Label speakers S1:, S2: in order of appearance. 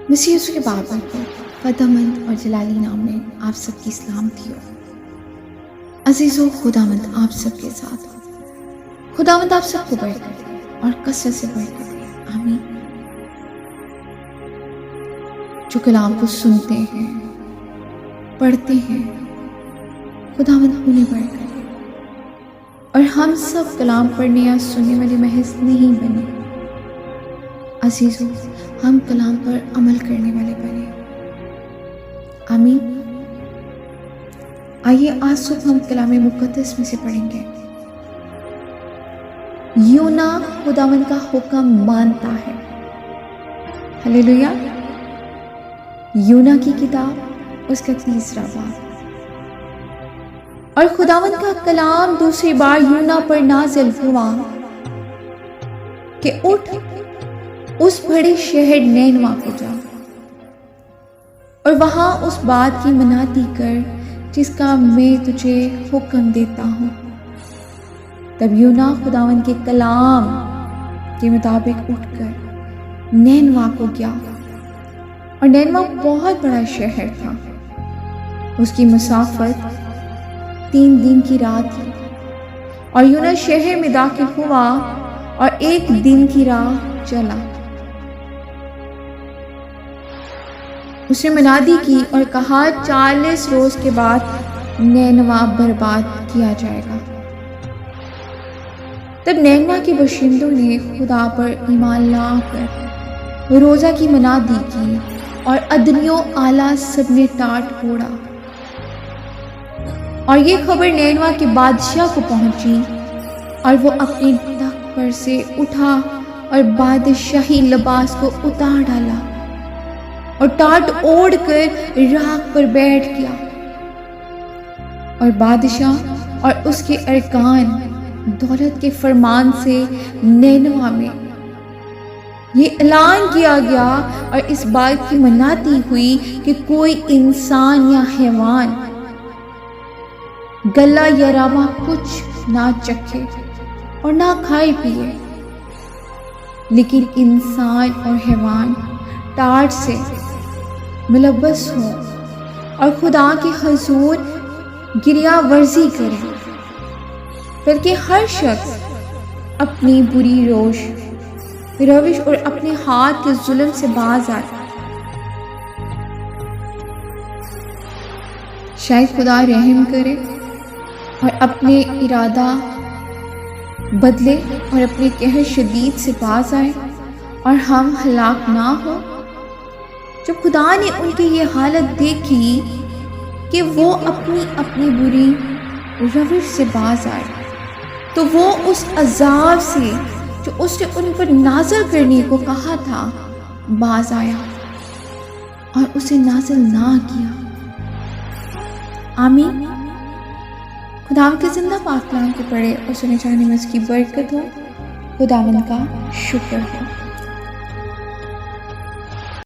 S1: مسیح یسوع کے بابر کو فدامند اور جلالی نام میں آپ سب کی سلامتی ہو۔ عزیزو، خداوند آپ سب کے ساتھ ہو۔ خداوند آپ سب کو برکت دے اور کثرت سے برکت دے، آمین۔ جو کلام کو سنتے ہیں، پڑھتے ہیں، خداوند انہیں برکت دے، اور ہم سب کلام پڑھنے یا سننے والے محض نہیں بنے، عزیزو ہم کلام پر عمل کرنے والے بنے، آمین۔ آئیے آج صبح ہم کلام مقدس میں سے پڑھیں گے۔ یونا خداوند کا حکم مانتا ہے۔ ہلیلویا۔ یونا کی کتاب اس کا 3 باب۔ اور خداوند کا کلام دوسری بار یونا پر نازل ہوا کہ اٹھ اس بڑے شہر نینوا کو جا اور وہاں اس بات کی منادی کر جس کا میں تجھے حکم دیتا ہوں۔ تب یونا خداوند کے کلام کے مطابق اٹھ کر نینوا کو گیا، اور نینوا بہت بڑا شہر تھا۔ اس کی مسافت 3 دن کی راہ تھی، اور یونا شہر میں داخل ہوا اور 1 دن کی راہ چلا۔ اس نے منادی کی اور کہا 40 روز کے بعد نینوا برباد کیا جائے گا۔ تب نینوا کے باشندوں نے خدا پر ایمان لا کر روزہ کی منادی کی، اور ادنی و اعلیٰ سب نے ٹاٹ اوڑا۔ اور یہ خبر نینوا کے بادشاہ کو پہنچی، اور وہ اپنے تخت پر سے اٹھا اور بادشاہی لباس کو اتار ڈالا اور ٹاٹ اوڑ کر راکھ پر بیٹھ گیا۔ اور بادشاہ اور اس کے ارکان دولت کے فرمان سے نینوا میں یہ اعلان کیا گیا، اور اس بات کی منادی ہوئی کہ کوئی انسان یا حیوان گلا یا روا کچھ نہ چکھے اور نہ کھائے پیے، لیکن انسان اور حیوان ٹاٹ سے ملبس ہوں اور خدا کے حضور گریہ ورزی کرے، بلکہ ہر شخص اپنی بری روش اور اپنے ہاتھ کے ظلم سے باز آئے۔ شاید خدا رحم کرے اور اپنے ارادہ بدلے اور اپنے قہر شدید سے باز آئے اور ہم ہلاک نہ ہو۔ جب خدا نے ان کی یہ حالت دیکھی کہ وہ اپنی بری روش سے باز آئے، تو وہ اس عذاب سے جو اس نے ان پر نازل کرنے کو کہا تھا باز آیا اور اسے نازل نہ کیا۔ آمین۔ خداوند کے زندہ پاک کلام کو پڑھے اور سنے جانے میں اس کی برکت ہو۔ خداوند کا شکر ہو۔